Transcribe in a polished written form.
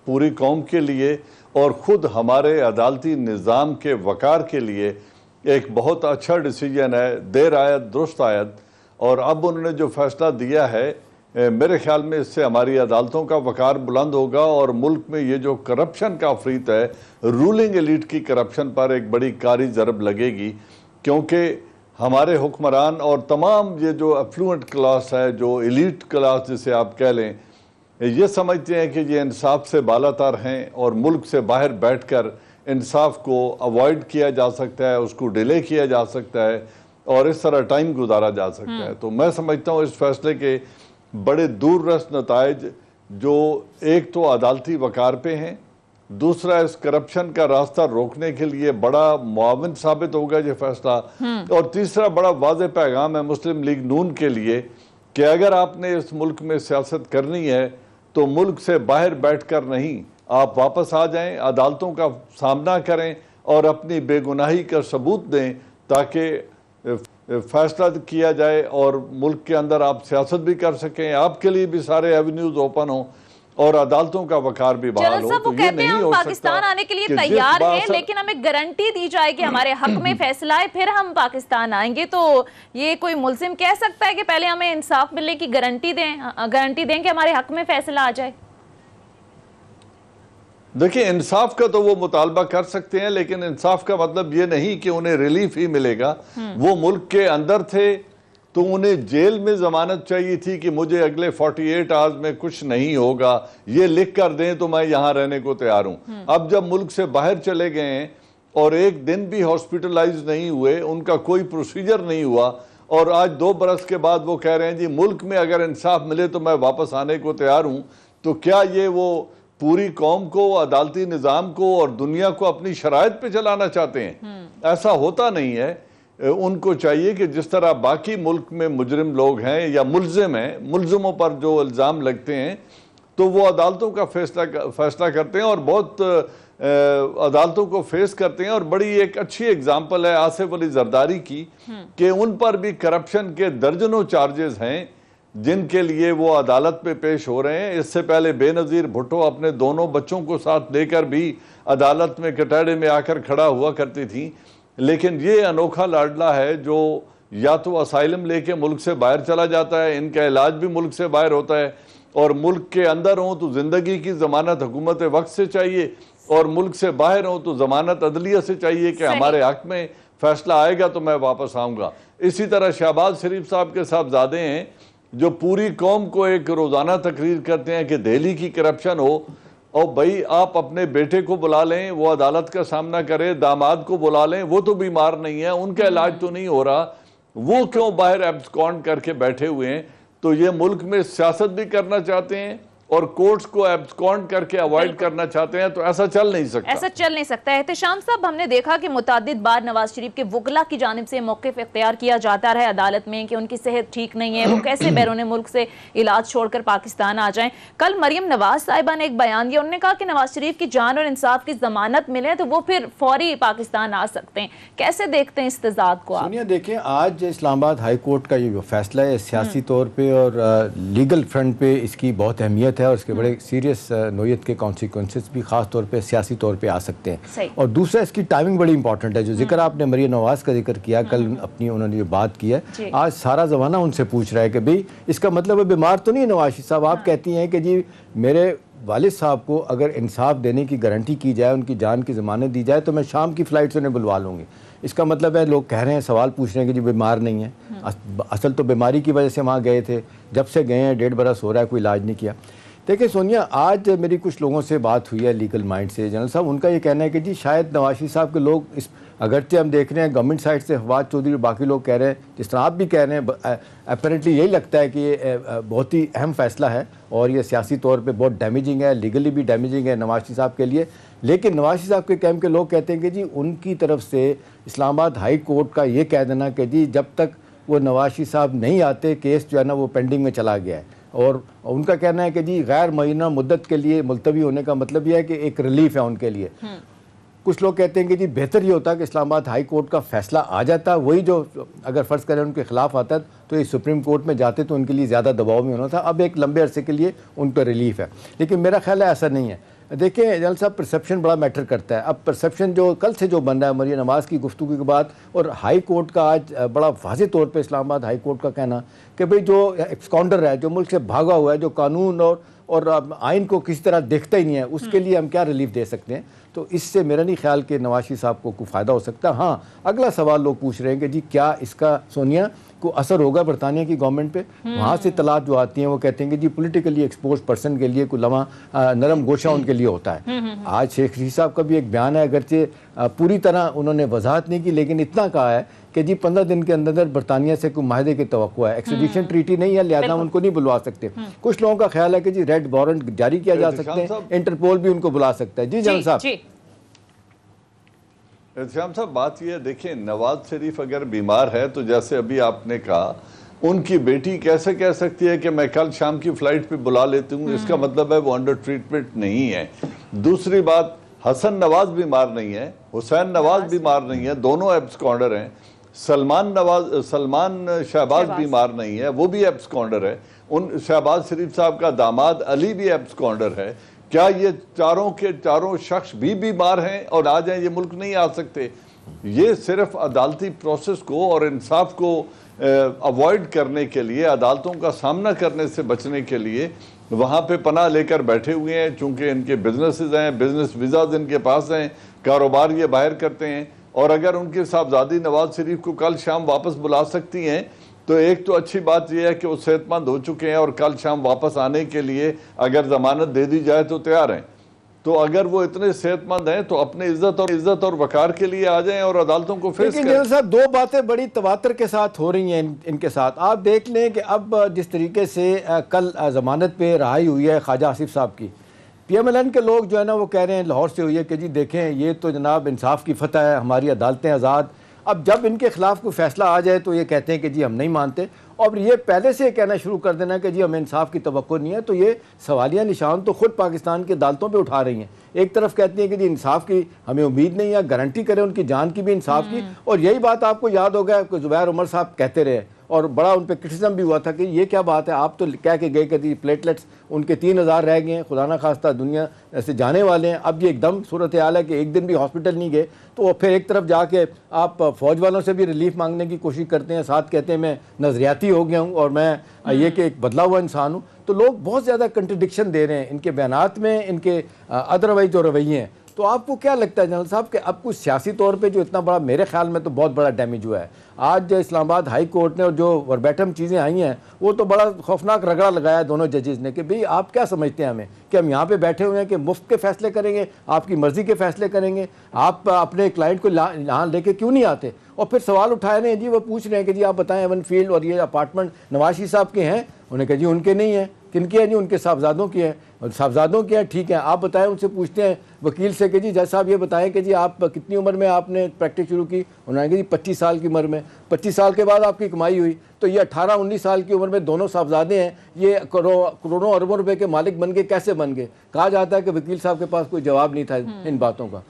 پوری قوم کے لیے اور خود ہمارے عدالتی نظام کے وقار کے لیے ایک بہت اچھا ڈیسیجن ہے، دیر آید درست آید۔ اور اب انہوں نے جو فیصلہ دیا ہے میرے خیال میں اس سے ہماری عدالتوں کا وقار بلند ہوگا، اور ملک میں یہ جو کرپشن کا افریت ہے، رولنگ ایلیٹ کی کرپشن پر ایک بڑی کاری ضرب لگے گی، کیونکہ ہمارے حکمران اور تمام یہ جو افلوئنٹ کلاس ہے، جو ایلیٹ کلاس جسے آپ کہہ لیں، یہ سمجھتے ہیں کہ یہ انصاف سے بالا تر ہیں اور ملک سے باہر بیٹھ کر انصاف کو اوائڈ کیا جا سکتا ہے، اس کو ڈیلے کیا جا سکتا ہے اور اس طرح ٹائم گزارا جا سکتا ہے۔ تو میں سمجھتا ہوں اس فیصلے کے بڑے دور رس نتائج، جو ایک تو عدالتی وقار پہ ہیں، دوسرا اس کرپشن کا راستہ روکنے کے لیے بڑا معاون ثابت ہوگا یہ فیصلہ، اور تیسرا بڑا واضح پیغام ہے مسلم لیگ نون کے لیے کہ اگر آپ نے اس ملک میں سیاست کرنی ہے تو ملک سے باہر بیٹھ کر نہیں، آپ واپس آ جائیں، عدالتوں کا سامنا کریں اور اپنی بے گناہی کا ثبوت دیں تاکہ فیصلہ کیا جائے اور ملک کے اندر آپ سیاست بھی کر سکیں، آپ کے لیے بھی سارے ایونیوز اوپن ہوں اور عدالتوں کا وقار بھی بحال ہو۔ تو یہ نہیں ہو سکتا پاکستان آنے کے لیے تیار ہیں، لیکن ہمیں گارنٹی دی جائے کہ ہمارے حق میں فیصلہ ہے پھر ہم پاکستان آئیں گے۔ تو یہ کوئی ملزم کہہ سکتا ہے کہ پہلے ہمیں انصاف ملنے کی گارنٹی دیں کہ ہمارے حق میں فیصلہ آ جائے؟ دیکھیں، انصاف کا تو وہ مطالبہ کر سکتے ہیں، لیکن انصاف کا مطلب یہ نہیں کہ انہیں ریلیف ہی ملے گا۔ وہ ملک کے اندر تھے تو انہیں جیل میں ضمانت چاہیے تھی کہ مجھے اگلے 48 آورز میں کچھ نہیں ہوگا، یہ لکھ کر دیں تو میں یہاں رہنے کو تیار ہوں۔ اب جب ملک سے باہر چلے گئے ہیں اور ایک دن بھی ہاسپٹلائز نہیں ہوئے، ان کا کوئی پروسیجر نہیں ہوا، اور آج 2 برس کے بعد وہ کہہ رہے ہیں جی ملک میں اگر انصاف ملے تو میں واپس آنے کو تیار ہوں، تو کیا یہ وہ پوری قوم کو، عدالتی نظام کو اور دنیا کو اپنی شرائط پہ چلانا چاہتے ہیں؟ ایسا ہوتا نہیں ہے۔ ان کو چاہیے کہ جس طرح باقی ملک میں مجرم لوگ ہیں یا ملزم ہیں، ملزموں پر جو الزام لگتے ہیں تو وہ عدالتوں کا فیصلہ کرتے ہیں اور بہت عدالتوں کو فیس کرتے ہیں۔ اور بڑی ایک اچھی اگزامپل ہے آصف علی زرداری کی کہ ان پر بھی کرپشن کے درجنوں چارجز ہیں جن کے لیے وہ عدالت پہ پیش ہو رہے ہیں۔ اس سے پہلے بے نظیر بھٹو اپنے دونوں بچوں کو ساتھ لے کر بھی عدالت میں کٹہرے میں آ کر کھڑا ہوا کرتی تھی۔ لیکن یہ انوکھا لاڈلا ہے جو یا تو اسائلم لے کے ملک سے باہر چلا جاتا ہے، ان کا علاج بھی ملک سے باہر ہوتا ہے، اور ملک کے اندر ہوں تو زندگی کی ضمانت حکومت وقت سے چاہیے، اور ملک سے باہر ہوں تو ضمانت عدلیہ سے چاہیے کہ ہمارے حق میں فیصلہ آئے گا تو میں واپس آؤں گا۔ اسی طرح شہباز شریف صاحب کے صاحبزادے ہیں جو پوری قوم کو ایک روزانہ تقریر کرتے ہیں کہ دہلی کی کرپشن ہو، اور بھائی آپ اپنے بیٹے کو بلا لیں، وہ عدالت کا سامنا کرے، داماد کو بلا لیں، وہ تو بیمار نہیں ہے، ان کا علاج تو نہیں ہو رہا، وہ کیوں باہر ایبسکونڈ کر کے بیٹھے ہوئے ہیں؟ تو یہ ملک میں سیاست بھی کرنا چاہتے ہیں اور کورٹس کو ایبسکونڈ کر کے اوائڈ کرنا چاہتے ہیں، تو ایسا چل نہیں سکتا۔ ایسا چل نہیں سکتا ہے۔ احتشام صاحب، ہم نے دیکھا کہ متعدد بار نواز شریف کے وکلا کی جانب سے موقف اختیار کیا جاتا رہا عدالت میں کہ ان کی صحت ٹھیک نہیں ہے، وہ کیسے بیرون ملک سے علاج چھوڑ کر پاکستان آ جائیں۔ کل مریم نواز صاحبہ نے ایک بیان دیا، انہوں نے کہا کہ نواز شریف کی جان اور انصاف کی ضمانت ملے تو وہ پھر فوری پاکستان آ سکتے ہیں۔ کیسے دیکھتے ہیں اس تضاد کو آپ؟ سونیا، دیکھیں آج اسلام آباد ہائی کورٹ کا یہ جو فیصلہ ہے سیاسی طور پہ اور لیگل فرنٹ پہ اس کی بہت اہمیت ہے، اور اس کے بڑے سیریس نوعیت کے کانسیکوینسز بھی خاص طور پہ سیاسی طور پہ آ سکتے ہیں۔ اور دوسرا اس کی ٹائمنگ بڑی امپورٹنٹ ہے، جو ذکر آپ نے مریم نواز کا ذکر کیا، کل اپنی انہوں نے جو بات کی ہے، آج سارا زمانہ ان سے پوچھ رہا ہے کہ بھئی اس کا مطلب ہے بیمار تو نہیں نواز شریف صاحب؟ آپ کہتی ہیں کہ جی میرے والد صاحب کو اگر انصاف دینے کی گارنٹی کی جائے، ان کی جان کی ضمانت دی جائے تو میں شام کی فلائٹ سے انہیں بلوا لوں گی۔ اس کا مطلب ہے لوگ کہہ رہے ہیں، سوال پوچھ رہے ہیں کہ جی بیمار نہیں ہے، اصل تو بیماری کی وجہ سے وہاں گئے تھے، جب سے گئے ہیں 1.5 برس ہو رہا ہے، کوئی علاج نہیں کیا۔ دیکھیں سونیا، آج میری کچھ لوگوں سے بات ہوئی ہے لیگل مائنڈ سے، جنرل صاحب ان کا یہ کہنا ہے کہ جی شاید نواز شریف صاحب کے لوگ اس اگرچہ ہم دیکھ رہے ہیں گورنمنٹ سائڈ سے فواد چودھری اور باقی لوگ کہہ رہے ہیں، جس طرح آپ بھی کہہ رہے ہیں، اپیرنٹلی یہی لگتا ہے کہ یہ بہت ہی اہم فیصلہ ہے اور یہ سیاسی طور پہ بہت ڈیمیجنگ ہے، لیگلی بھی ڈیمیجنگ ہے نواز شریف صاحب کے لیے۔ لیکن نواز شریف صاحب کے کیمپ کے لوگ کہتے ہیں کہ جی ان کی طرف سے اسلام آباد ہائی کورٹ کا یہ کہہ دینا کہ جی جب تک وہ نواز شریف صاحب نہیں آتے کیس جو ہے نا وہ پینڈنگ میں چلا گیا ہے، اور ان کا کہنا ہے کہ جی غیر معینہ مدت کے لیے ملتوی ہونے کا مطلب یہ ہے کہ ایک ریلیف ہے ان کے لیے۔ کچھ لوگ کہتے ہیں کہ جی بہتر یہ ہوتا ہے کہ اسلام آباد ہائی کورٹ کا فیصلہ آ جاتا، وہی جو اگر فرض کریں ان کے خلاف آتا تو یہ سپریم کورٹ میں جاتے تو ان کے لیے زیادہ دباؤ میں ہونا تھا، اب ایک لمبے عرصے کے لیے ان پہ ریلیف ہے۔ لیکن میرا خیال ہے ایسا نہیں ہے۔ دیکھیں جنرل صاحب پرسیپشن بڑا میٹر کرتا ہے. اب پرسیپشن جو کل سے جو بن رہا ہے مریم نواز کی گفتگو کے بعد, اور ہائی کورٹ کا آج بڑا واضح طور پہ اسلام آباد ہائی کورٹ کا کہنا کہ بھئی جو ایکسکاؤنڈر ہے, جو ملک سے بھاگا ہوا ہے, جو قانون اور آئین کو کسی طرح دیکھتا ہی نہیں ہے, اس کے لیے ہم کیا ریلیف دے سکتے ہیں. تو اس سے میرا نہیں خیال کہ نواز شریف صاحب کو کوئی فائدہ ہو سکتا. ہاں اگلا سوال لوگ پوچھ رہے ہیں کہ جی کیا اس کا سونیا کو اثر ہوگا برطانیہ کی گورنمنٹ پہ. وہاں سے اطلاعات جو آتی ہیں وہ کہتے ہیں کہ جی پولیٹیکلی ایکسپوز پرسن کے لیے کوئی لمحہ نرم گوشہ ان کے لیے ہوتا ہے. آج شیخ رشید صاحب کا بھی ایک بیان ہے, اگرچہ پوری طرح انہوں نے وضاحت نہیں کی, لیکن اتنا کہا ہے کہ جی 15 دن کے اندر برطانیہ سے کوئی معاہدے کی توقع ہے. ایکسٹریڈیشن ٹریٹی نہیں ہے, لہٰذا ہم ان کو نہیں بلوا سکتے. کچھ لوگوں کا خیال ہے کہ جی ریڈ وارنٹ جاری کیا جا سکتے ہیں, انٹرپول بھی ان کو بلا سکتا ہے. جی جنرل صاحب. احتشام صاحب بات یہ ہے, دیکھیں نواز شریف اگر بیمار ہے تو جیسے ابھی آپ نے کہا, ان کی بیٹی کیسے کہہ سکتی ہے کہ میں کل شام کی فلائٹ پہ بلا لیتی ہوں, اس کا مطلب ہے وہ انڈر ٹریٹمنٹ نہیں ہے. دوسری بات, حسن نواز بیمار نہیں ہے, حسین نواز بیمار نہیں ہے, دونوں ایبسکانڈر ہیں. سلمان شہباز بیمار نہیں ہے, وہ بھی ایبسکانڈر ہے. شہباز شریف صاحب کا داماد علی بھی ایبسکانڈر ہے. کیا یہ چاروں کے چاروں شخص بھی بیمار ہیں اور آ جائیں, یہ ملک نہیں آ سکتے؟ یہ صرف عدالتی پروسیس کو اور انصاف کو اوائڈ کرنے کے لیے, عدالتوں کا سامنا کرنے سے بچنے کے لیے وہاں پہ پناہ لے کر بیٹھے ہوئے ہیں. چونکہ ان کے بزنسز ہیں, بزنس ویزاز ان کے پاس ہیں, کاروبار یہ باہر کرتے ہیں, اور اگر ان کے صاحبزادی نواز شریف کو کل شام واپس بلا سکتی ہیں تو ایک تو اچھی بات یہ ہے کہ وہ صحت مند ہو چکے ہیں اور کل شام واپس آنے کے لیے اگر ضمانت دے دی جائے تو تیار ہیں. تو اگر وہ اتنے صحت مند ہیں تو اپنے عزت اور وقار کے لیے آ جائیں اور عدالتوں کو فیس کریں. جنرل صاحب, دو باتیں بڑی تواتر کے ساتھ ہو رہی ہیں ان کے ساتھ. آپ دیکھ لیں کہ اب جس طریقے سے کل ضمانت پہ رہائی ہوئی ہے خواجہ آصف صاحب کی, پی ایم ایل این کے لوگ جو ہے نا وہ کہہ رہے ہیں لاہور سے ہوئی ہے کہ جی دیکھیں یہ تو جناب انصاف کی فتح ہے, ہماری عدالتیں آزاد. اب جب ان کے خلاف کوئی فیصلہ آ جائے تو یہ کہتے ہیں کہ جی ہم نہیں مانتے, اور یہ پہلے سے کہنا شروع کر دینا کہ جی ہمیں انصاف کی توقع نہیں ہے. تو یہ سوالیہ نشان تو خود پاکستان کی عدالتوں پہ اٹھا رہی ہیں. ایک طرف کہتی ہیں کہ جی انصاف کی ہمیں امید نہیں ہے, گارنٹی کریں ان کی جان کی بھی انصاف کی. اور یہی بات آپ کو یاد ہوگا کہ زبیر عمر صاحب کہتے رہے, اور بڑا ان پہ کرٹیسزم بھی ہوا تھا کہ یہ کیا بات ہے, آپ تو کہہ کے گئے کہ جی پلیٹلیٹس ان کے 3000 رہ گئے ہیں, خدا نہ خواستہ دنیا سے جانے والے ہیں. اب یہ ایک دم صورتحال ہے کہ ایک دن بھی ہاسپٹل نہیں گئے, تو پھر ایک طرف جا کے آپ فوج والوں سے بھی ریلیف مانگنے کی کوشش کرتے ہیں, ساتھ کہتے ہیں میں نظریاتی ہو گیا ہوں اور میں یہ کہ ایک بدلا ہوا انسان ہوں. تو لوگ بہت زیادہ کنٹرڈکشن دے رہے ہیں ان کے بیانات میں, ان کے ادروائز جو رویے ہیں. تو آپ کو کیا لگتا ہے جنرل صاحب کہ اب کچھ سیاسی طور پہ جو اتنا بڑا, میرے خیال میں تو بہت بڑا ڈیمیج ہوا ہے آج اسلام آباد ہائی کورٹ نے, اور جو وربیٹم چیزیں آئی ہیں وہ تو بڑا خوفناک رگڑا لگایا دونوں ججز نے کہ بھئی آپ کیا سمجھتے ہیں ہمیں, کہ ہم یہاں پہ بیٹھے ہوئے ہیں کہ مفت کے فیصلے کریں گے, آپ کی مرضی کے فیصلے کریں گے, آپ اپنے کلائنٹ کو یہاں لے کے کیوں نہیں آتے. اور پھر سوال اٹھائے رہے ہیں جی, وہ پوچھ رہے ہیں کہ جی آپ بتائیں ایون فیلڈ اور یہ اپارٹمنٹ نواز شریف صاحب کے ہیں, انہوں نے کہا جی ان کے نہیں ہیں. کن کے ہیں جی, ان کے صاحبزادوں کی ہیں. صاحبزادوں کی ہیں, ٹھیک ہے, آپ بتائیں. ان سے پوچھتے ہیں وکیل سے کہ جی جج صاحب یہ بتائیں کہ جی آپ کتنی عمر میں آپ نے پریکٹس شروع کی, انہوں نے کہا جی 25 سال کی عمر میں. 25 سال کے بعد آپ کی کمائی ہوئی, تو یہ 18-19 سال کی عمر میں دونوں صاحبزادے ہیں, یہ کروڑوں اربوں روپے کے مالک بن گئے, کیسے بن گئے؟ کہا جاتا ہے کہ وکیل صاحب کے پاس کوئی جواب نہیں تھا ان باتوں کا.